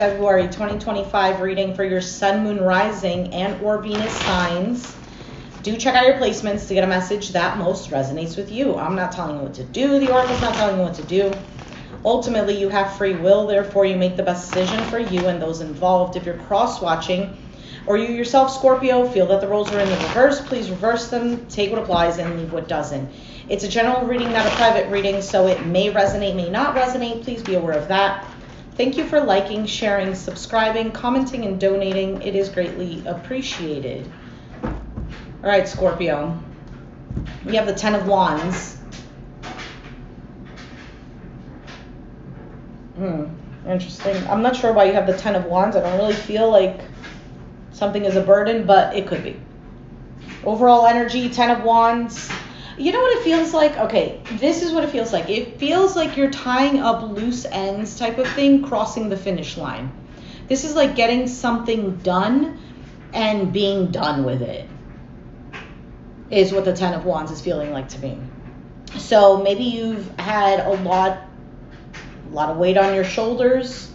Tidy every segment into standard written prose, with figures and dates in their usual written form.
February 2025 reading for your Sun, Moon, Rising, and or Venus signs. Do check out your placements to get a message that most resonates with you. I'm not telling you what to do. The Oracle's not telling you what to do. Ultimately, you have free will. Therefore, you make the best decision for you and those involved. If you're cross-watching or you yourself, Scorpio, feel that the roles are in the reverse, please reverse them. Take what applies and leave what doesn't. It's a general reading, not a private reading, so it may resonate, may not resonate. Please be aware of that. Thank you for liking, sharing, subscribing, commenting, and donating. It is greatly appreciated. All right, Scorpio. We have the 10 of Wands. Interesting. I'm not sure why you have the 10 of Wands. I don't really feel like something is a burden, but it could be. Overall energy, 10 of Wands. You know what it feels like? Okay, this is what it feels like. It feels like you're tying up loose ends type of thing, crossing the finish line. This is like getting something done and being done with it, is what the 10 of Wands is feeling like to me. So maybe you've had a lot of weight on your shoulders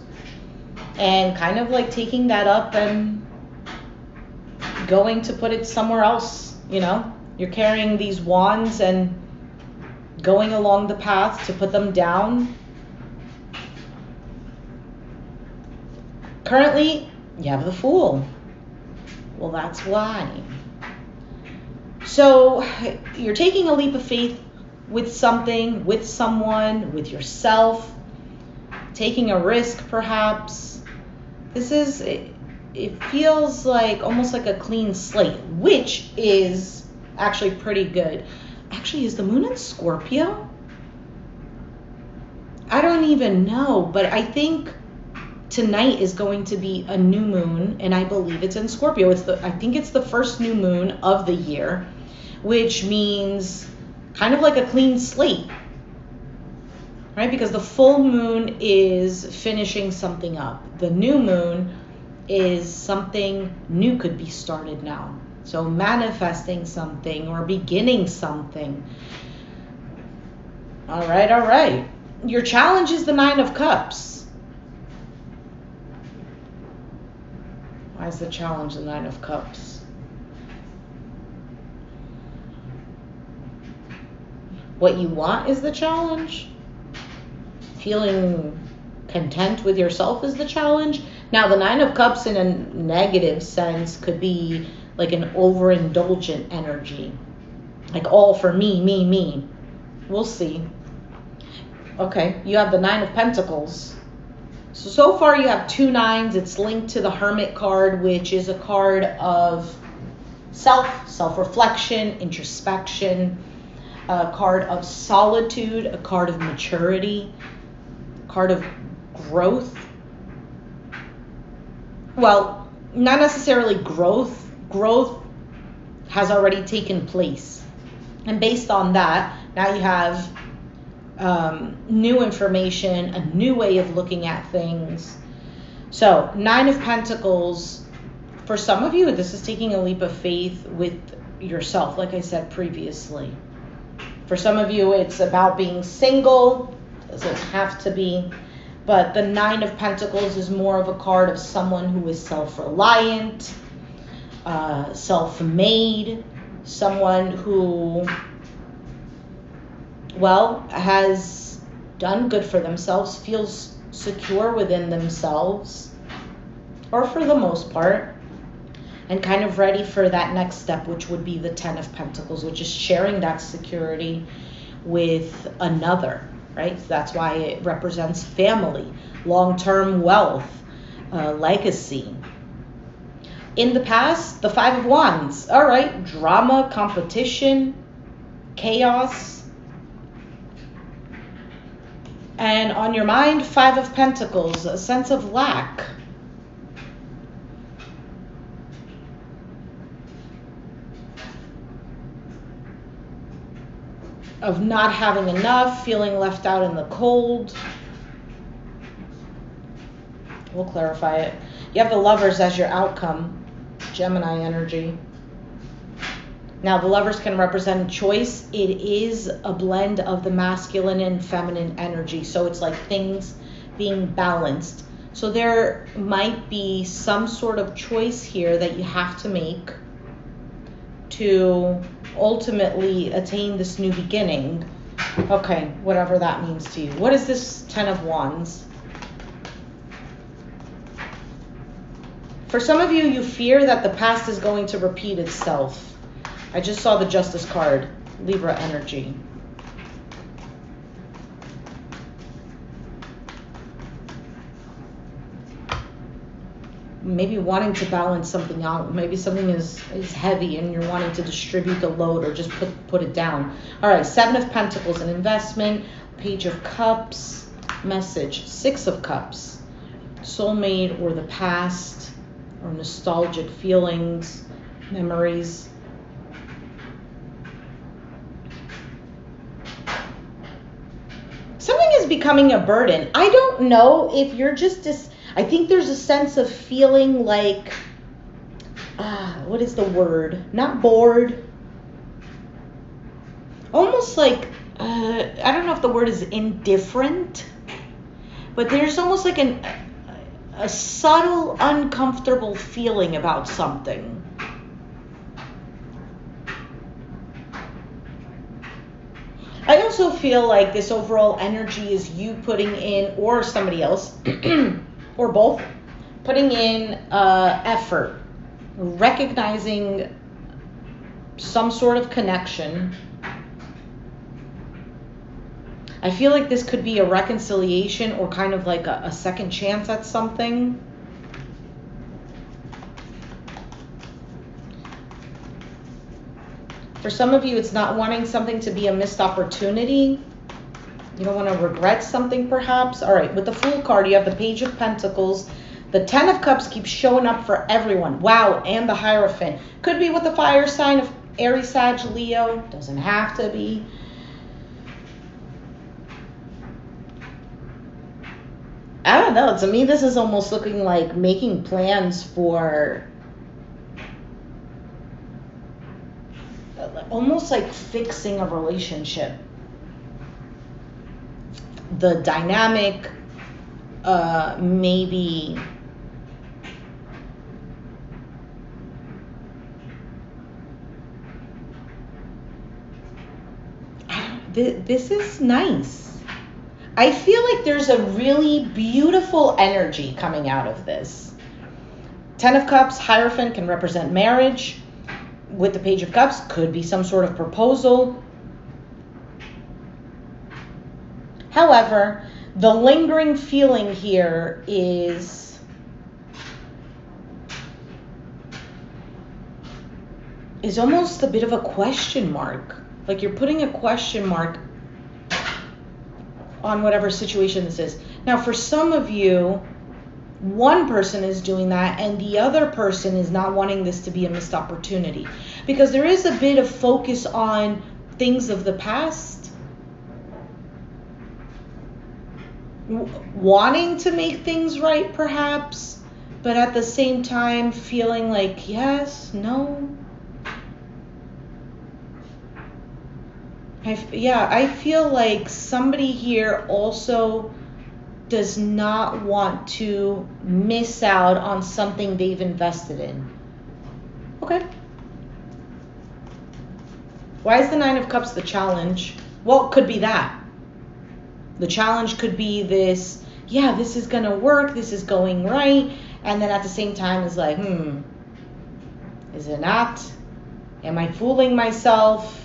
and kind of like taking that up and going to put it somewhere else, you know? You're carrying these wands and going along the path to put them down. Currently, you have the Fool. Well, that's why. So you're taking a leap of faith with something, with someone, with yourself, taking a risk perhaps. It feels like almost like a clean slate, which is actually pretty good. Actually, is the moon in Scorpio? I don't even know, but I think tonight is going to be a new moon, and I believe it's in Scorpio. I think it's the first new moon of the year, which means kind of like a clean slate, right? Because the full moon is finishing something up. The new moon is something new could be started now. So manifesting something or beginning something. All right. Your challenge is the 9 of Cups. Why is the challenge the 9 of Cups? What you want is the challenge. Feeling content with yourself is the challenge. Now, the 9 of Cups in a negative sense could be like an overindulgent energy. Like all for me. We'll see. Okay, you have the 9 of Pentacles. So far you have 2 9s. It's linked to the Hermit card, which is a card of self-reflection, introspection, a card of solitude, a card of maturity, a card of growth. Well, not necessarily growth. Growth has already taken place. And based on that, now you have new information, a new way of looking at things. So 9 of Pentacles, for some of you, this is taking a leap of faith with yourself, like I said previously. For some of you, it's about being single. Doesn't have to be. But the 9 of Pentacles is more of a card of someone who is self-reliant, self-made, someone who, well, has done good for themselves, feels secure within themselves, or for the most part, and kind of ready for that next step, which would be the 10 of Pentacles, which is sharing that security with another, right? So that's why it represents family, long-term wealth, legacy. In the past, the 5 of Wands. All right, drama, competition, chaos. And on your mind, 5 of Pentacles, a sense of lack. Of not having enough, feeling left out in the cold. We'll clarify it. You have the Lovers as your outcome. Gemini energy. Now, the Lovers can represent choice. It is a blend of the masculine and feminine energy. So it's like things being balanced. So there might be some sort of choice here that you have to make to ultimately attain this new beginning. Okay, whatever that means to you. What is this Ten of Wands? For some of you, you fear that the past is going to repeat itself. I just saw the Justice card, Libra energy. Maybe wanting to balance something out. Maybe something is heavy and you're wanting to distribute the load or just put it down. All right, Seven of Pentacles, an investment. Page of Cups, message. Six of Cups, soulmate or the past or nostalgic feelings, memories. Something is becoming a burden. I don't know if you're just I think there's a sense of feeling like, what is the word? Not bored. Almost like, I don't know if the word is indifferent, but there's almost like a subtle, uncomfortable feeling about something. I also feel like this overall energy is you putting in, or somebody else, or both, putting in effort, recognizing some sort of connection. I feel like this could be a reconciliation or kind of like a second chance at something. For some of you, it's not wanting something to be a missed opportunity. You don't want to regret something, perhaps. All right, with the Fool card, you have the Page of Pentacles. The Ten of Cups keeps showing up for everyone. Wow, and the Hierophant. Could be with the fire sign of Aries, Sag, Leo. Doesn't have to be. I don't know. To me, this is almost looking like making plans for... almost like fixing a relationship. The dynamic, maybe this is nice. I feel like there's a really beautiful energy coming out of this. Ten of Cups, Hierophant can represent marriage. With the Page of Cups, could be some sort of proposal. However, the lingering feeling here is almost a bit of a question mark. Like you're putting a question mark on whatever situation this is. Now, for some of you, one person is doing that and the other person is not wanting this to be a missed opportunity, because there is a bit of focus on things of the past, wanting to make things right perhaps, but at the same time feeling like yes, no. I feel like somebody here also does not want to miss out on something they've invested in. Okay. Why is the Nine of Cups the challenge? Well, it could be that. The challenge could be this, yeah, this is gonna work, this is going right, and then at the same time it's like, is it not? Am I fooling myself?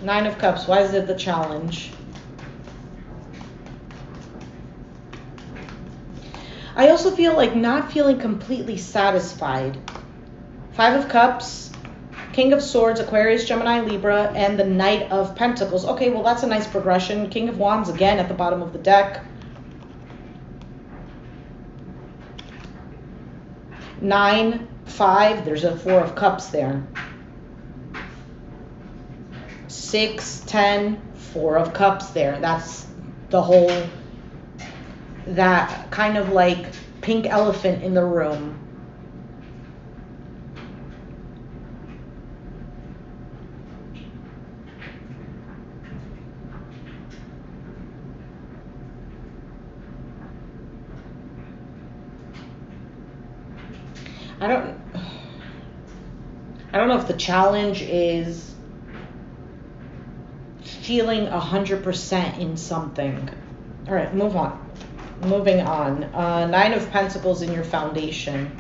Nine of Cups, why is it the challenge? I also feel like not feeling completely satisfied. Five of Cups, King of Swords, Aquarius, Gemini, Libra, and the Knight of Pentacles. Okay, well, that's a nice progression. King of Wands again at the bottom of the deck. 9, 5, there's a 4 of Cups there. 6, 10, 4 of Cups there. That's the whole, that kind of like pink elephant in the room. I don't know if the challenge is feeling 100% in something. All right, move on. Moving on. Nine of Pentacles in your foundation.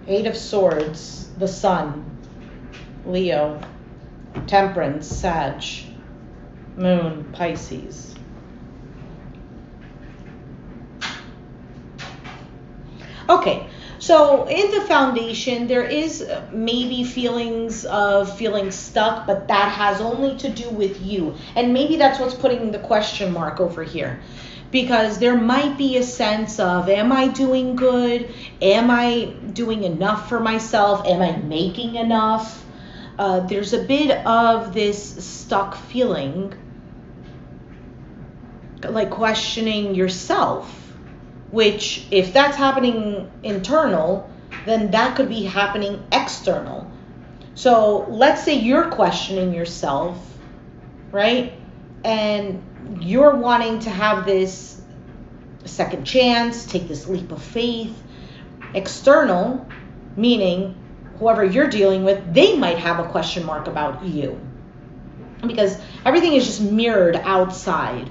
Eight of Swords, the Sun, Leo, Temperance, Sag, Moon, Pisces. Okay, so in the foundation, there is maybe feelings of feeling stuck, but that has only to do with you. And maybe that's what's putting the question mark over here. Because there might be a sense of, am I doing good? Am I doing enough for myself? Am I making enough? There's a bit of this stuck feeling, like questioning yourself. Which, if that's happening internal, then that could be happening external. So let's say you're questioning yourself, right? And you're wanting to have this second chance, take this leap of faith. External, meaning whoever you're dealing with, they might have a question mark about you. Because everything is just mirrored outside.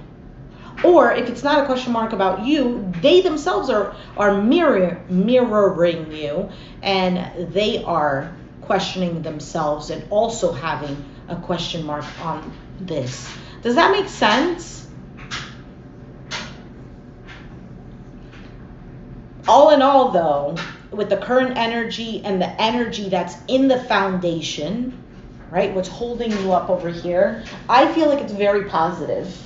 Or if it's not a question mark about you, they themselves are mirroring you, and they are questioning themselves and also having a question mark on this. Does that make sense? All in all, though, with the current energy and the energy that's in the foundation, right, what's holding you up over here, I feel like it's very positive.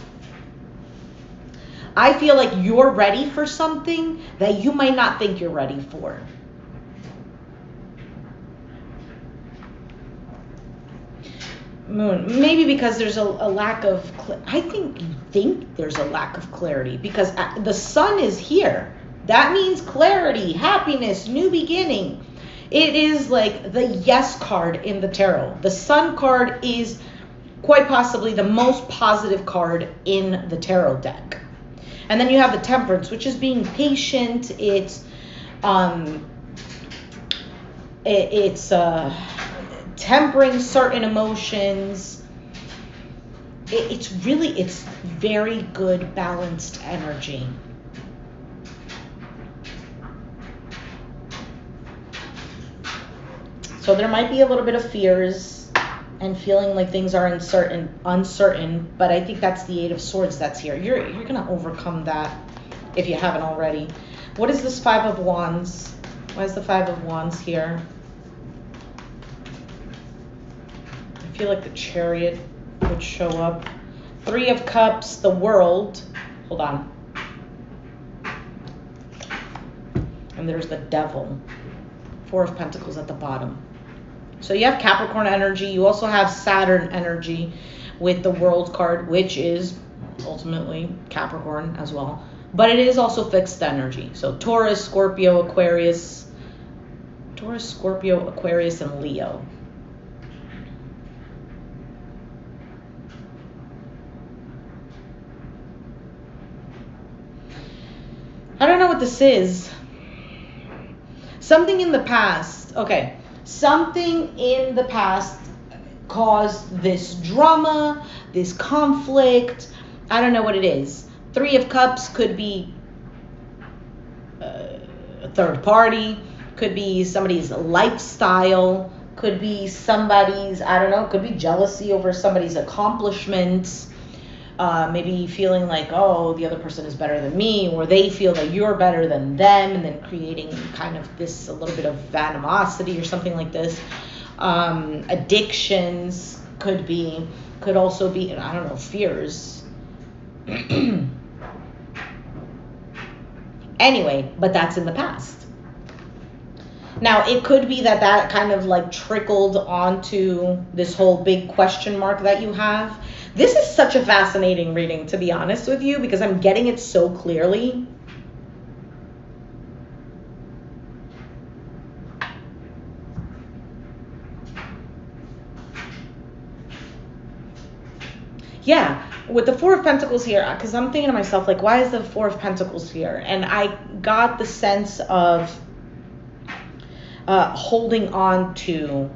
I feel like you're ready for something that you might not think you're ready for. Moon, maybe because there's a lack of, I think there's a lack of clarity because the Sun is here. That means clarity, happiness, new beginning. It is like the yes card in the tarot. The Sun card is quite possibly the most positive card in the tarot deck. And then you have the Temperance, which is being patient. It's tempering certain emotions. It's very good balanced energy. So there might be a little bit of fears and feeling like things are uncertain, but I think that's the Eight of Swords that's here. You're gonna overcome that if you haven't already. What is this Five of Wands? Why is the Five of Wands here? I feel like the Chariot would show up. Three of Cups, the World. Hold on. And there's the Devil. Four of Pentacles at the bottom. So you have Capricorn energy. You also have Saturn energy with the World card, which is ultimately Capricorn as well. But it is also fixed energy. So Taurus, Scorpio, Aquarius, and Leo. I don't know what this is. Something in the past. Okay. Something in the past caused this drama, this conflict. I don't know what it is. Three of Cups could be a third party, could be somebody's lifestyle, could be somebody's, I don't know, could be jealousy over somebody's accomplishments. Maybe feeling like, oh, the other person is better than me, or they feel that you're better than them, and then creating kind of this, a little bit of animosity or something like this. Addictions could also be, I don't know, fears. Anyway, but that's in the past. Now, it could be that kind of like trickled onto this whole big question mark that you have. This is such a fascinating reading, to be honest with you, because I'm getting it so clearly. Yeah, with the Four of Pentacles here, because I'm thinking to myself, like, why is the Four of Pentacles here? And I got the sense of holding on to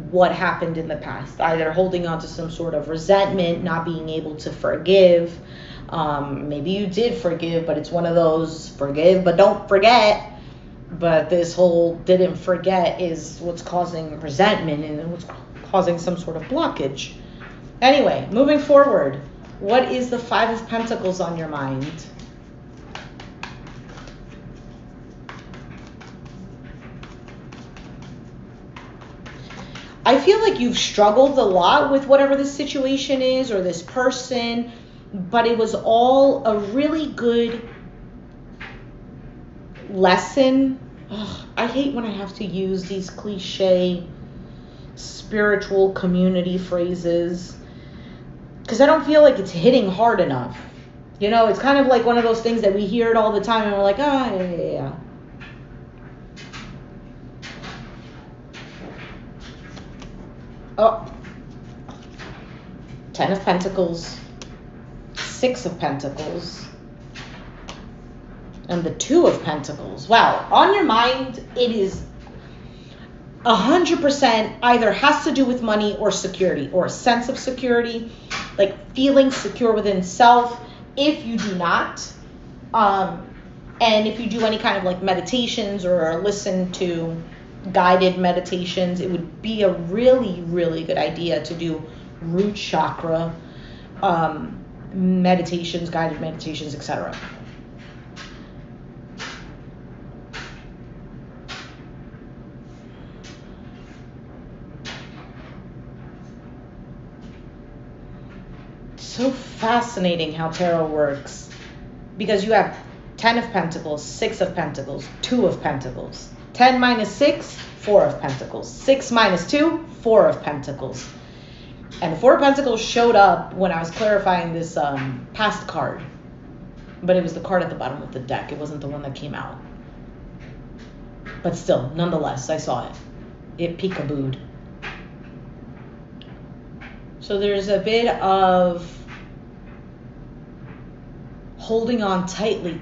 what happened in the past, either holding on to some sort of resentment, not being able to forgive. Maybe you did forgive, but it's one of those forgive but don't forget. But this whole didn't forget is what's causing resentment and what's causing some sort of blockage. Anyway, moving forward, what is the Five of Pentacles on your mind? I feel like you've struggled a lot with whatever this situation is or this person, but it was all a really good lesson. Ugh, I hate when I have to use these cliche spiritual community phrases because I don't feel like it's hitting hard enough. You know, it's kind of like one of those things that we hear it all the time and we're like, oh, yeah. Oh, Ten of Pentacles, Six of Pentacles, and the Two of Pentacles. Wow, on your mind, it is 100% either has to do with money or security or a sense of security, like feeling secure within self. If you do not, and if you do any kind of like meditations or listen to guided meditations, it would be a really, really good idea to do root chakra meditations, guided meditations, etc. So fascinating how tarot works, because you have Ten of Pentacles, Six of Pentacles, Two of Pentacles. 10 minus 6, Four of Pentacles. 6 minus 2, Four of Pentacles. And the Four of Pentacles showed up when I was clarifying this past card. But it was the card at the bottom of the deck. It wasn't the one that came out. But still, nonetheless, I saw it. It peekabooed. So there's a bit of holding on tightly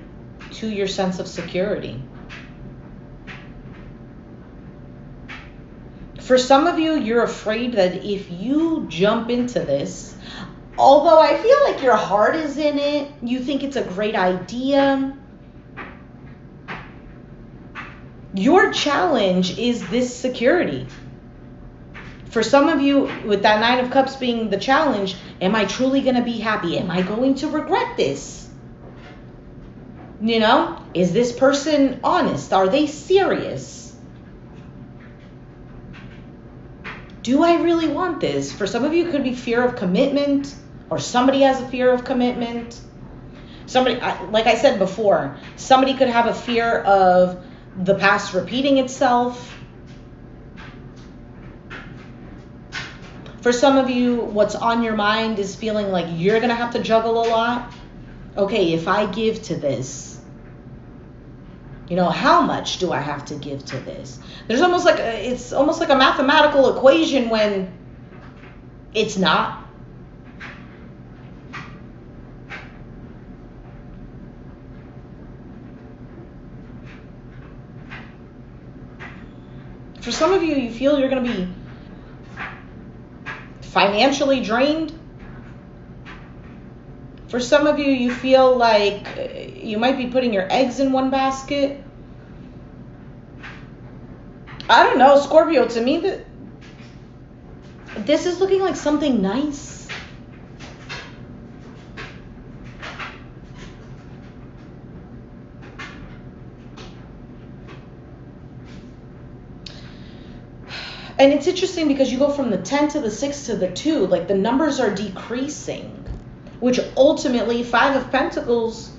to your sense of security. For some of you, you're afraid that if you jump into this, although I feel like your heart is in it, you think it's a great idea, your challenge is this security. For some of you, with that Nine of Cups being the challenge, am I truly going to be happy? Am I going to regret this? You know, is this person honest? Are they serious? Do I really want this? For some of you, it could be fear of commitment, or somebody has a fear of commitment. Somebody, like I said before, somebody could have a fear of the past repeating itself. For some of you, what's on your mind is feeling like you're going to have to juggle a lot. Okay, if I give to this, you know, how much do I have to give to this? There's almost like it's almost like a mathematical equation when it's not. For some of you, you feel you're going to be financially drained. For some of you, you feel like you might be putting your eggs in one basket. I don't know, Scorpio, to me, this is looking like something nice. And it's interesting because you go from the 10 to the 6 to the 2, like the numbers are decreasing. Which ultimately, Five of Pentacles,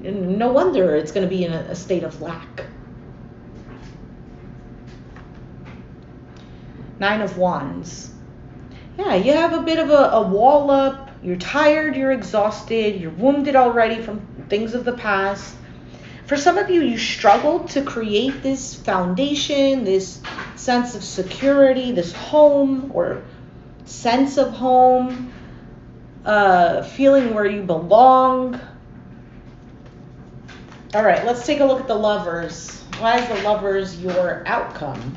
no wonder it's going to be in a state of lack. Nine of Wands. Yeah, you have a bit of a wall up. You're tired, you're exhausted, you're wounded already from things of the past. For some of you, you struggled to create this foundation, this sense of security, this home or sense of home. feeling where you belong. All right, let's take a look at the Lovers. Why is the Lovers your outcome?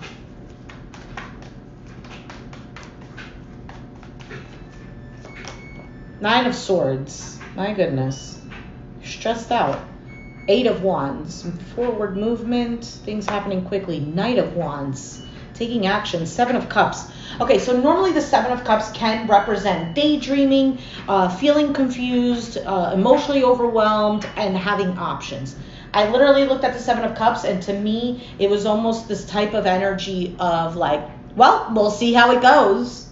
Nine of Swords. My goodness. You're stressed out. Eight of Wands. Forward movement. Things happening quickly. Knight of Wands. Taking action. Seven of Cups. Okay, so normally the Seven of Cups can represent daydreaming, feeling confused, emotionally overwhelmed, and having options. I literally looked at the Seven of Cups, and to me, it was almost this type of energy of like, well, we'll see how it goes.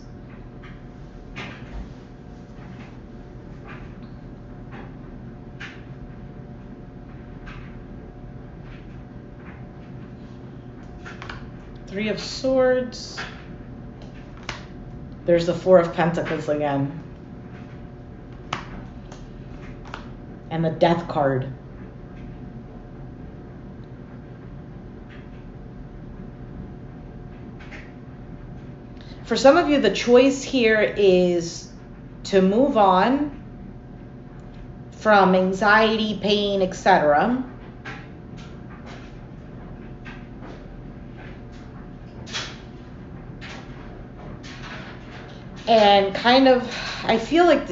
Three of Swords. There's the Four of Pentacles again. And the Death card. For some of you, the choice here is to move on from anxiety, pain, etc. And kind of, I feel like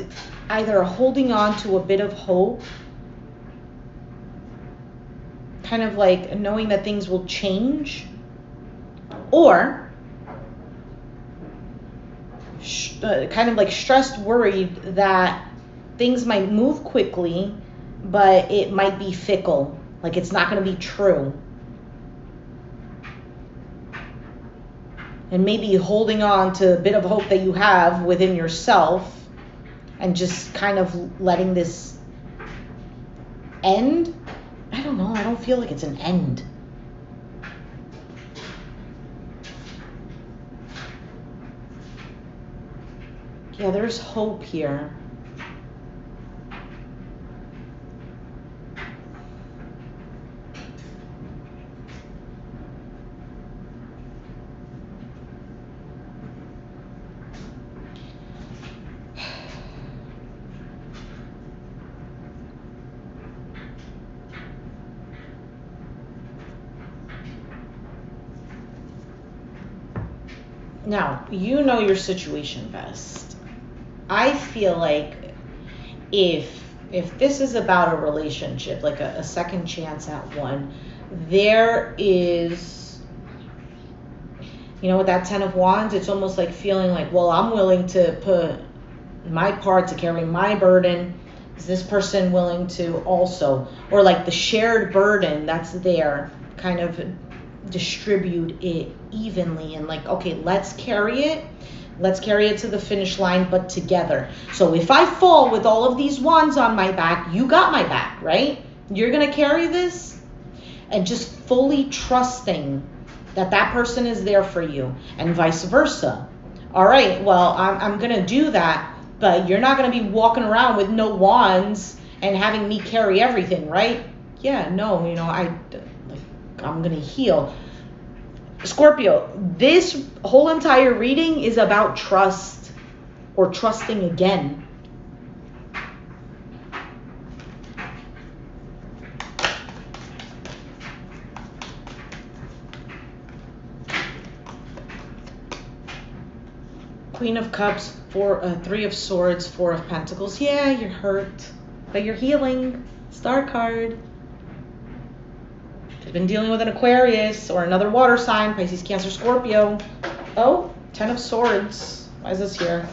either holding on to a bit of hope, kind of like knowing that things will change, or kind of like stressed, worried that things might move quickly, but it might be fickle, like it's not going to be true. And maybe holding on to a bit of hope that you have within yourself and just kind of letting this end. I don't know. I don't feel like it's an end. Yeah, there's hope here. Now, you know your situation best. I feel like if this is about a relationship, like a second chance at one, there is, you know, with that Ten of Wands, it's almost like feeling like, well, I'm willing to put my part to carry my burden. Is this person willing to also? Or like the shared burden that's there, kind of distribute it evenly and like, okay, let's carry it to the finish line, but together. So if I fall with all of these wands on my back, you got my back, right? You're gonna carry this, and just fully trusting that that person is there for you, and vice versa. All right, well, I'm gonna do that, but you're not gonna be walking around with no wands and having me carry everything, right? Yeah, no, you know, I'm gonna heal. Scorpio, this whole entire reading is about trust, or trusting again. Queen of Cups, Three of Swords, Four of Pentacles. Yeah, you're hurt, but you're healing. Star card. Been dealing with an Aquarius or another water sign, Pisces, Cancer, Scorpio. Oh, Ten of Swords. Why is this here?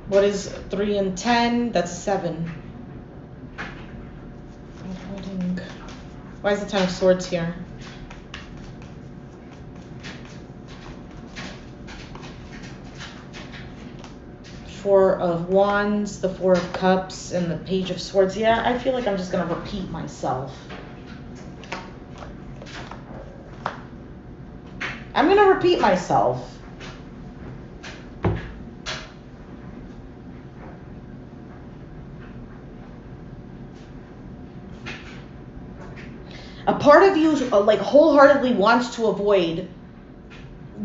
What is 3 and 10? That's 7. Why is the Ten of Swords here? Four of Wands, the Four of Cups, and the Page of Swords. Yeah, I feel like I'm just going to repeat myself. I'm going to repeat myself. A part of you like wholeheartedly wants to avoid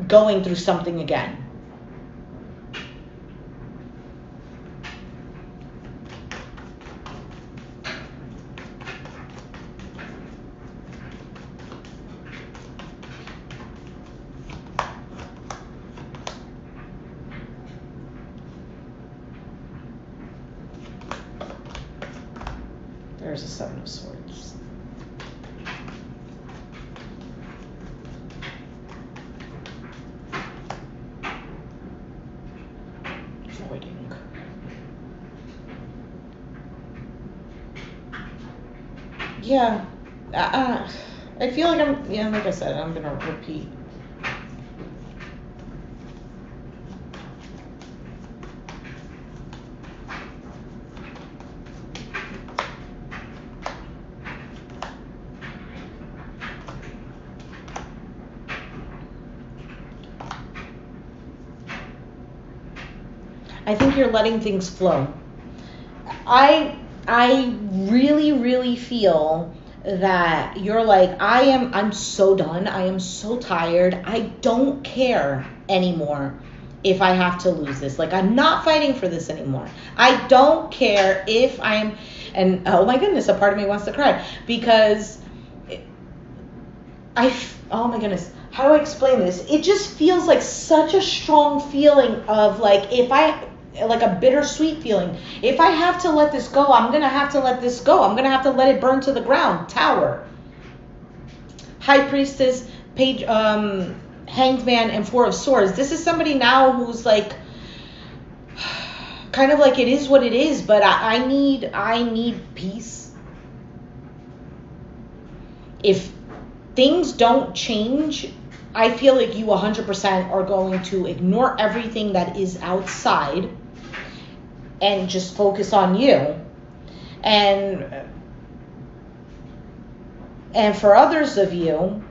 going through something again. There's a Seven of Swords. Avoiding. Yeah. I feel like like I said, I'm going to repeat. I think you're letting things flow. I really, really feel that you're like, I'm so done. I am so tired. I don't care anymore if I have to lose this. Like, I'm not fighting for this anymore. I don't care if and oh my goodness, a part of me wants to cry because oh my goodness, how do I explain this? It just feels like such a strong feeling of like, like a bittersweet feeling. If I have to let this go, I'm going to have to let this go. I'm going to have to let it burn to the ground. Tower. High Priestess, Page, Hanged Man, and Four of Swords. This is somebody now who's like, kind of like, it is what it is, but I need peace. If things don't change, I feel like you 100% are going to ignore everything that is outside and just focus on you. And for others of you,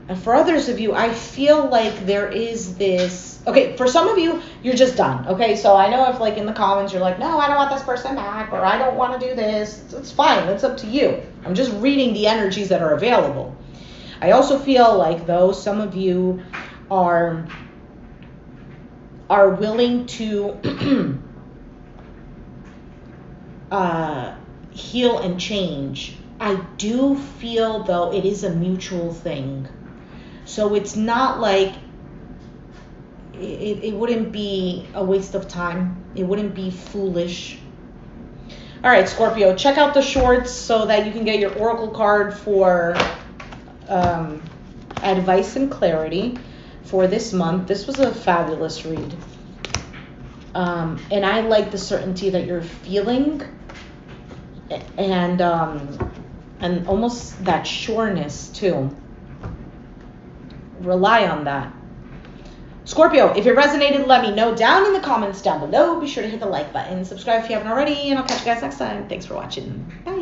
I feel like there is this, okay, for some of you, you're just done, okay? So I know if like in the comments you're like, no, I don't want this person back, or I don't want to do this. It's fine. It's up to you. I'm just reading the energies that are available. I also feel like, though, some of you are willing to heal and change. I do feel, though, it is a mutual thing. So it's not like it wouldn't be a waste of time. It wouldn't be foolish. All right, Scorpio, check out the shorts so that you can get your oracle card for advice and clarity for this month. This was a fabulous read. And I like the certainty that you're feeling and almost that sureness too. Rely on that. Scorpio, if it resonated, let me know down in the comments down below. Be sure to hit the like button, subscribe if you haven't already, and I'll catch you guys next time. Thanks for watching. Bye.